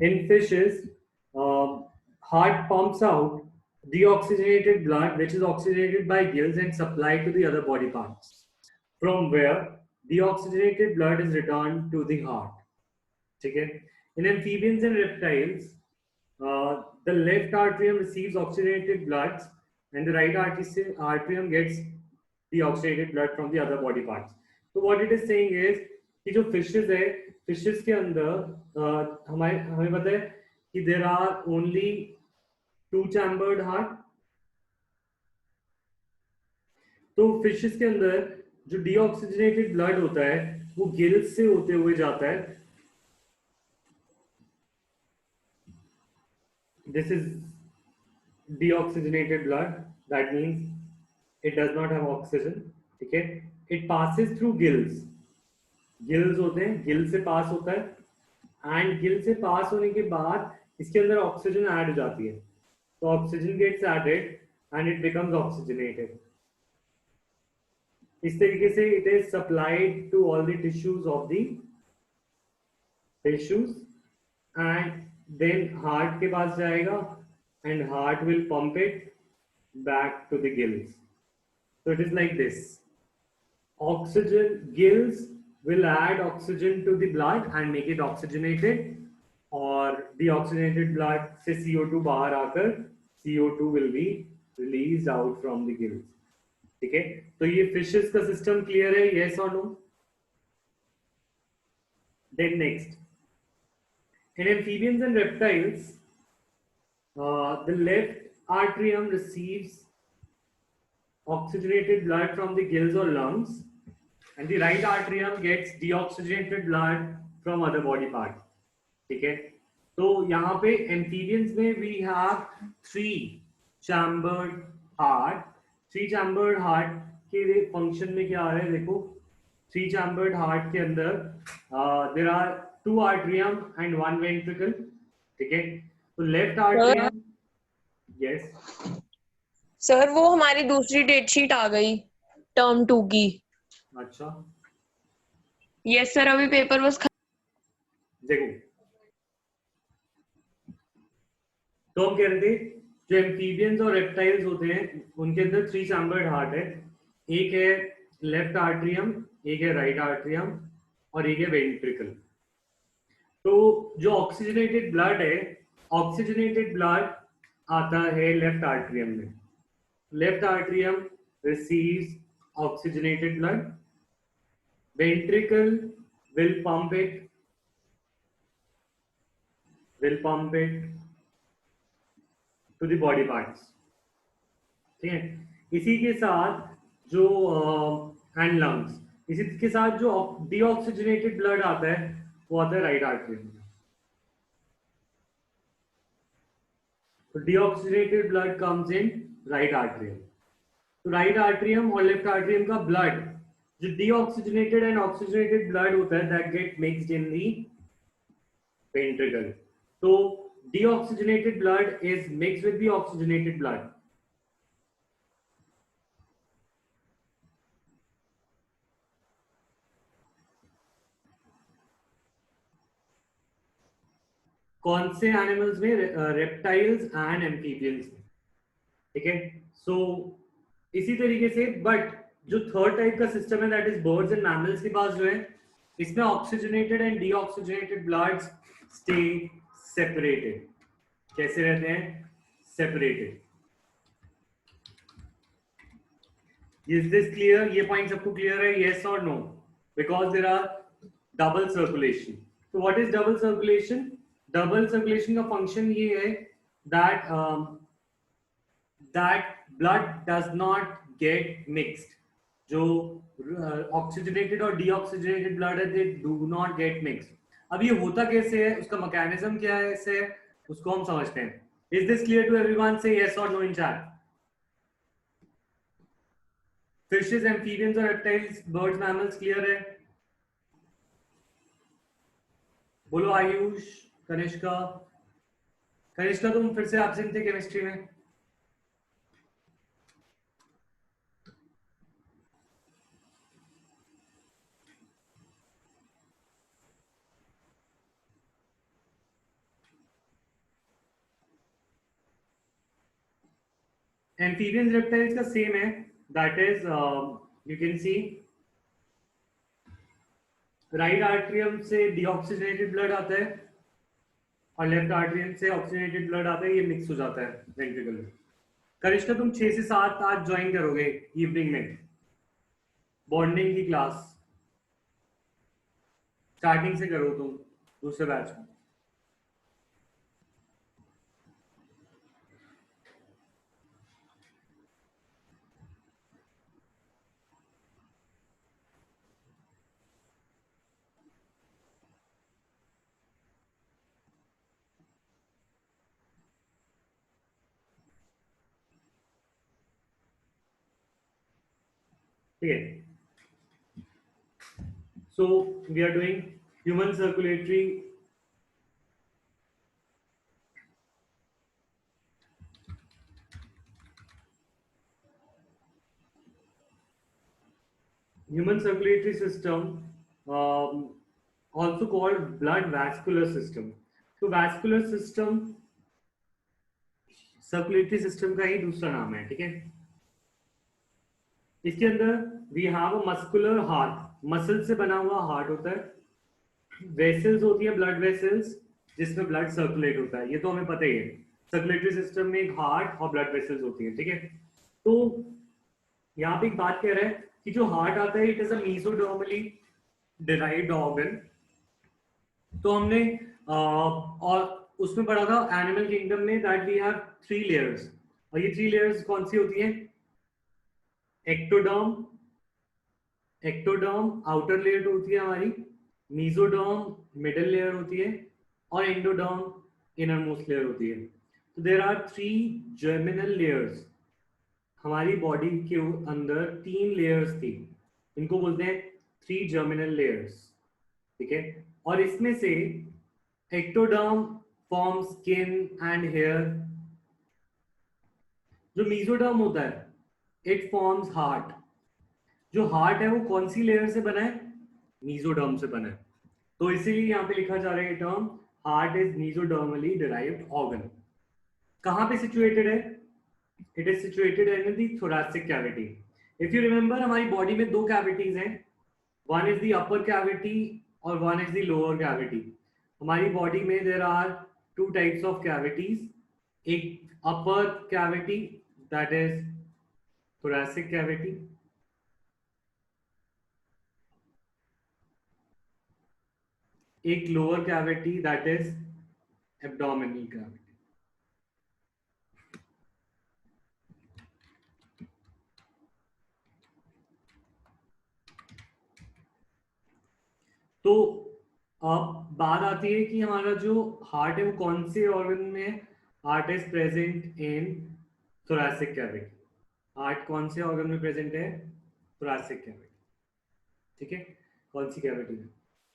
In fishes, heart pumps out deoxygenated blood, which is oxygenated by gills and supplied to the other body parts, from where deoxygenated blood is returned to the heart. Okay? In amphibians and reptiles, the left atrium receives oxygenated blood and the right atrium gets deoxygenated blood from the other body parts. So what it is saying is कि जो fishes है, fishes के अंदर हमें पता है कि there are only two chambered heart. तो fishes के अंदर जो deoxygenated blood होता है वो gills से होते हुए जाता है. This is deoxygenated blood. That means it does not have oxygen. ठीक है? It passes through gills. Gills होते हैं, गिल से पास होता है एंड गिल से पास होने के बाद इसके अंदर ऑक्सीजन ऐड हो जाती है. तो oxygen gets added and it becomes oxygenated. इस तरीके से it is supplied to all the tissues of the tissues and then heart के पास जाएगा and heart will pump it back to the gills. So it is like this. Oxygen gills will add oxygen to the blood and make it oxygenated, or the oxygenated blood से CO2 बाहर आकर CO2 will be released out from the gills. ठीक है? तो ये fishes का system clear है? Yes or no? Then next, in amphibians and reptiles, the left atrium receives oxygenated blood from the gills or lungs, and the right atrium gets deoxygenated blood from other body parts. ठीक है? तो यहाँ पे amphibians में we have three chambered heart. Three chambered heart के function में क्या आ रहा है देखो. Three chambered heart के अंदर there are two atrium and one ventricle. ठीक है? तो left atrium, yes. सर वो हमारी दूसरी डेट शीट आ गई टर्म 2 की. अच्छा. यस सर, अभी पेपर बस देखो, तो हम कह रहे थे जो एम्फीबियंस और रेप्टाइल्स होते हैं उनके अंदर थ्री चैम्बर्ड हार्ट है. एक है लेफ्ट आर्ट्रियम, एक है राइट आर्ट्रियम और एक है वेंट्रिकल. तो जो ऑक्सीजनेटेड ब्लड है, ऑक्सीजनेटेड ब्लड आता है लेफ्ट आर्ट्रियम में. Left atrium receives oxygenated blood. Ventricle will pump it to the body parts. ठीक है? इसी के साथ जो and lungs, इसी के साथ जो deoxygenated blood आता है वो आता है राइट आर्ट्रियम में. तो deoxygenated blood comes in right atrium. तो राइट आर्ट्रियम और लेफ्ट आर्ट्रियम का ब्लड जो डीऑक्सीजनेटेड एंड ऑक्सीजनेटेड ब्लड होता है that get mixed in the ventricle. तो deoxygenated blood is mixed with the oxygenated blood. कौन से एनिमल्स में? रेप्टाइल्स एंड एम्फीबियंस में. ठीक है? सो इसी तरीके से बट जो थर्ड टाइप का सिस्टम है that is birds and mammals के पास जो है इसमें oxygenated and deoxygenated blood stay separated. कैसे रहते हैं? सेपरेटेड. Is this clear? ये पॉइंट सबको क्लियर है? यस और no? Because there are double circulation. तो what is double circulation? Double circulation का फंक्शन ये है that blood does not get mixed. जो oxygenated और deoxygenated blood है they do not get mixed. अब ये होता कैसे है, उसका मैकेनिज्म क्या है, इससे उसको हम समझते हैं. Is this clear to everyone? Say yes or no in chat. Fishes, amphibians और reptiles, birds, mammals clear है? बोलो आयुष, कनिष्का. कनिष्का तुम फिर से एब्सेंट थे केमिस्ट्री में. एम्फीबियन रेप्टाइल्स का सेम है, that is you can C right atrium से डीऑक्सीजनेटेड ब्लड आता है और लेफ्ट आर्ट्रियम से ऑक्सीजनेटेड ब्लड आता है, ये मिक्स हो जाता है वेंट्रिकल में। कनिष्का तुम 6 से 7 आज ज्वाइन करोगे इवनिंग में बॉन्डिंग की क्लास, स्टार्टिंग से करो तुम दूसरे बैच में। ठीक है, so we are doing human circulatory system, also called blood vascular system. तो vascular system सर्कुलेटरी सिस्टम का ही दूसरा नाम है, ठीक है। इसके अंदर we have a muscular heart, muscle से बना हुआ हार्ट होता है, वेसल्स होती है ब्लड वेसल्स जिसमें ब्लड सर्कुलेट होता है, ये तो हमें पता ही है। सर्कुलेटरी सिस्टम में एक हार्ट और ब्लड वेसल्स होती है, ठीक है। तो यहाँ पे एक बात कह रहा है कि जो हार्ट आता है it is a mesodermally derived organ. तो हमने और उसमें पढ़ा था एनिमल किंगडम में दैट वी हैव 3 लेयर्स, और ये 3 लेयर्स कौन सी होती हैं? एक्टोडर्म, एक्टोडर्म आउटर लेयर होती है हमारी, मीसोडर्म मिडिल लेयर होती है, और एंडोडर्म इनर मोस्ट लेयर होती है। तो देयर आर 3 जर्मिनल लेयर्स। हमारी बॉडी के अंदर 3 लेयर्स थी, इनको बोलते हैं 3 जर्मिनल लेयर्स, ठीक है। और इसमें से ectoderm form skin and hair, जो मीसोडर्म होता है इट फॉर्म्स हार्ट। जो हार्ट है वो कौन सी लेयर से बना है? मीसोडर्म से बना है। तो इसीलिए यहाँ पे लिखा जा रहा है term heart is mesodermally derived organ. कहाँ पे सिचुएटेड है? It is situated in the thoracic cavity. If you remember हमारी बॉडी में 2 कैविटीज हैं, one is the upper cavity और one is the lower cavity. हमारी बॉडी में there are 2 types of cavities, एक upper cavity that is thoracic cavity, एक lower cavity that is abdominal cavity. तो अब बात आती है कि हमारा जो हार्ट है वो कौन से ऑर्गन में है? Heart is present in thoracic cavity। Heart कौन से ऑर्गन में प्रेजेंट है? thoracic cavity, ठीक है। कौन सी कैविटी में?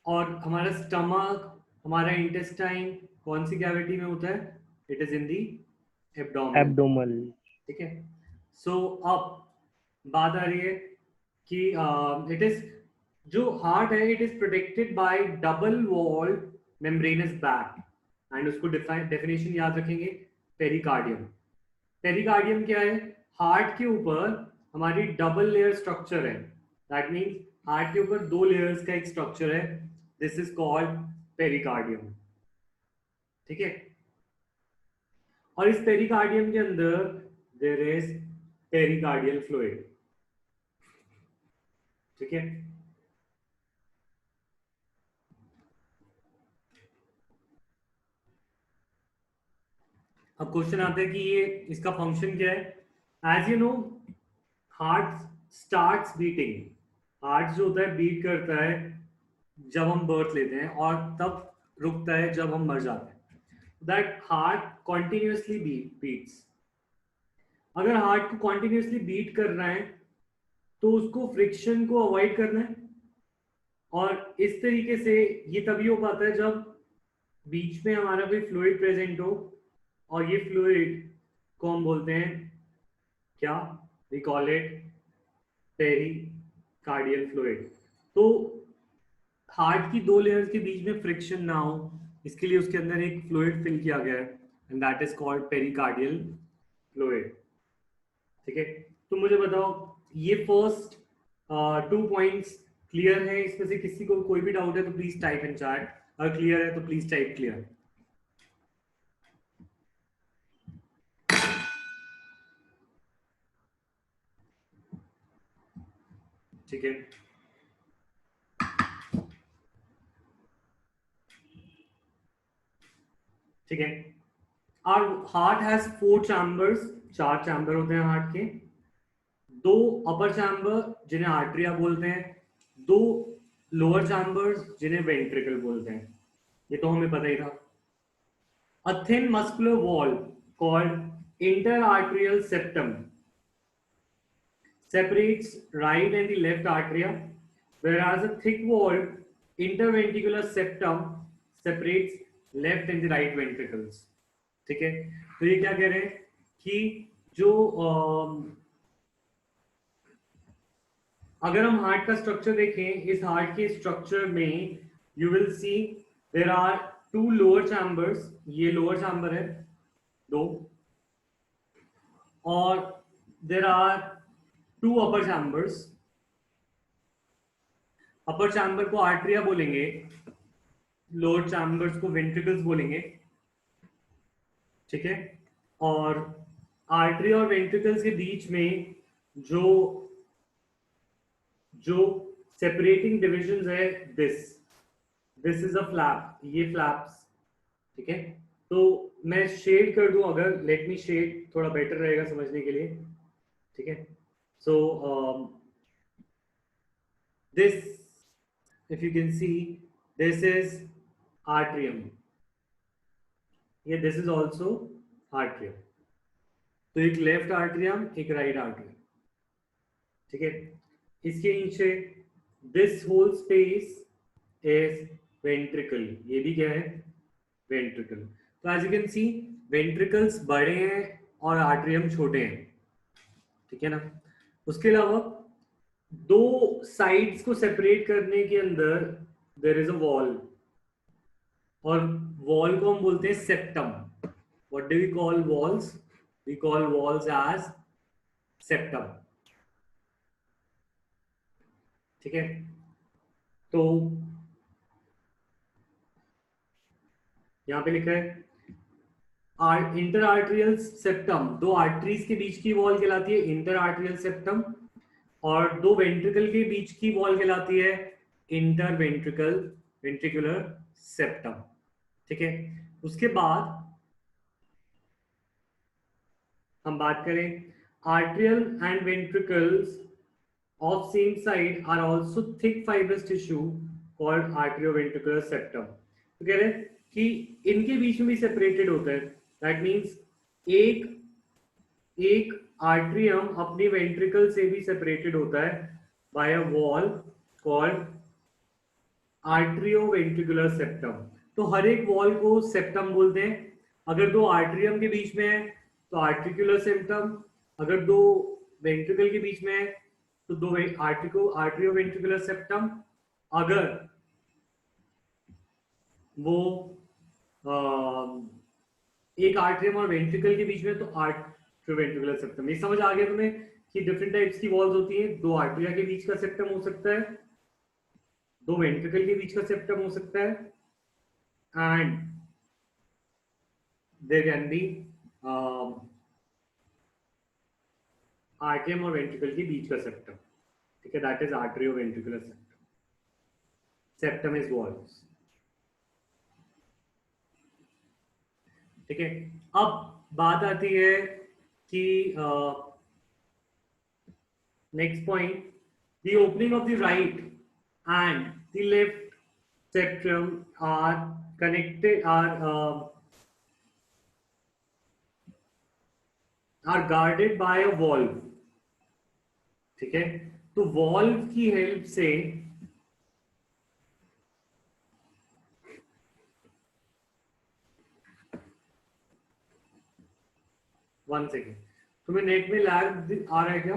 और हमारा स्टमक, हमारा इंटेस्टाइन कौन सी कैविटी में होता है? It is in the abdomen, ठीक है। सो अब बात आ रही है कि इट इज जो हार्ट है it is protected by double wall membranes bag, and उसको डेफिनेशन याद रखेंगे, पेरिकार्डियम। पेरिकार्डियम क्या है? हार्ट के ऊपर हमारी डबल लेयर स्ट्रक्चर है, दैट मीन्स हार्ट के ऊपर 2 लेयर्स का एक स्ट्रक्चर है, दिस इज कॉल्ड पेरिकार्डियम, ठीक है। और इस पेरिकार्डियम के अंदर देयर इज पेरिकार्डियल फ्लूइड, ठीक है। अब क्वेश्चन आता है कि ये इसका फंक्शन क्या है? As you know heart starts beating, heart जो होता है बीट करता है जब हम बर्थ लेते हैं और तब रुकता है जब हम मर जाते हैं। That heart continuously beats. अगर हार्ट को कॉन्टिन्यूसली बीट करना है तो उसको फ्रिक्शन को अवॉइड करना है, और इस तरीके से ये तभी हो पाता है जब बीच में हमारा कोई फ्लूइड प्रेजेंट हो, और ये फ्लूइड को हम बोलते हैं क्या? We call it pericardial fluid. तो हार्ट की 2 लेयर्स के बीच में फ्रिक्शन ना हो इसके लिए उसके अंदर एक फ्लूइड फिल किया गया है, and that is called pericardial fluid. ठीक है, तो मुझे बताओ ये फर्स्ट 2 पॉइंट्स क्लियर है? इसमें से किसी को कोई भी डाउट है तो प्लीज टाइप इन चैट, अगर क्लियर है तो प्लीज टाइप क्लियर। ठीक है, ठीक है। Our heart has 4 chambers, 4 chamber होते हैं हार्ट के। 2 अपर चैम्बर जिन्हें आर्टरिया बोलते हैं, 2 लोअर चैम्बर्स जिन्हें वेंट्रिकल बोलते हैं, ये तो हमें पता ही था। A thin muscular wall called interarterial septum separates right and the left arteria, whereas a thick walled interventricular septum separates left and the right ventricles. ठीक है, तो ये क्या कह रहे हैं कि जो अगर हम हार्ट का स्ट्रक्चर देखें, इस हार्ट के स्ट्रक्चर में you will see there are 2 lower chambers, ये लोअर चैम्बर है 2, और there are 2 upper chambers. Upper chamber को आर्टरिया बोलेंगे, लोअर चैम्बर्स को वेंट्रिकल्स बोलेंगे। ठीक है, और आर्टरी और वेंट्रिकल्स के बीच में जो जो सेपरेटिंग डिविजन है, दिस इज अ फ्लैप, ये फ्लैप्स। ठीक है, तो मैं शेड कर दूं, अगर लेट मी शेड, थोड़ा बेटर रहेगा समझने के लिए। ठीक है, so this, if you can see, this is atrium, ये this is also atrium। तो एक लेफ्ट आर्ट्रियम, एक राइट आर्ट्रियम। ठीक है, इसके नीचे this whole space is ventricle, ये भी क्या है? वेंट्रिकल। तो as you can see ventricles बड़े हैं और आर्ट्रियम छोटे हैं। ठीक है ना, उसके अलावा 2 साइड्स को सेपरेट करने के अंदर देयर इज अ वॉल, और वॉल को हम बोलते हैं septum. What do we call walls? We call walls as septum. ठीक है, तो यहां पे लिखा है इंटर आर्टरियल सेप्टम, 2 आर्टरीज के बीच की वॉल कहलाती है इंटर आर्टरियल सेप्टम, और 2 वेंट्रिकल के बीच की वॉल कहलाती है इंटर वेंट्रिकुलर सेप्टम। ठीक है, उसके बाद हम बात करें atrial and ventricles of same side are also thick fibrous tissue called atrioventricular septum. तो कह रहे हैं कि इनके बीच में भी सेपरेटेड होता है। दैट मींस एक आर्ट्रियम अपनी वेंट्रिकल से भी सेपरेटेड होता है by a wall called atrioventricular septum. तो हर एक वॉल को सेप्टम बोलते हैं। अगर 2 आर्ट्रियम के बीच में है तो आर्टिकुलर सेप्टम, अगर 2 वेंट्रिकल के बीच में है तो 2 आर्टरियोवेंट्रिकुलर सेप्टम, अगर वो एक आर्ट्रियम और वेंट्रिकल के बीच में तो आर्टरियोवेंट्रिकुलर सेप्टम। ये समझ आ गया तुम्हें कि डिफरेंट टाइप्स की वॉल्स होती हैं? 2 आर्टरिया के बीच का सेप्टम हो सकता है, 2 वेंट्रिकल के बीच का सेप्टम हो सकता है, and there can be atrium और वेंट्रिकल के बीच का सेप्टम। ठीक है, that is atrioventricular septum. Septum is walls. ठीक है, अब बात आती है कि next point, the opening of the right and the left septum are connected, are guarded by a valve. ठीक है, तो वॉल्व की हेल्प से वन सेकेंड, तुम्हें नेट में लैग आ रहा है क्या?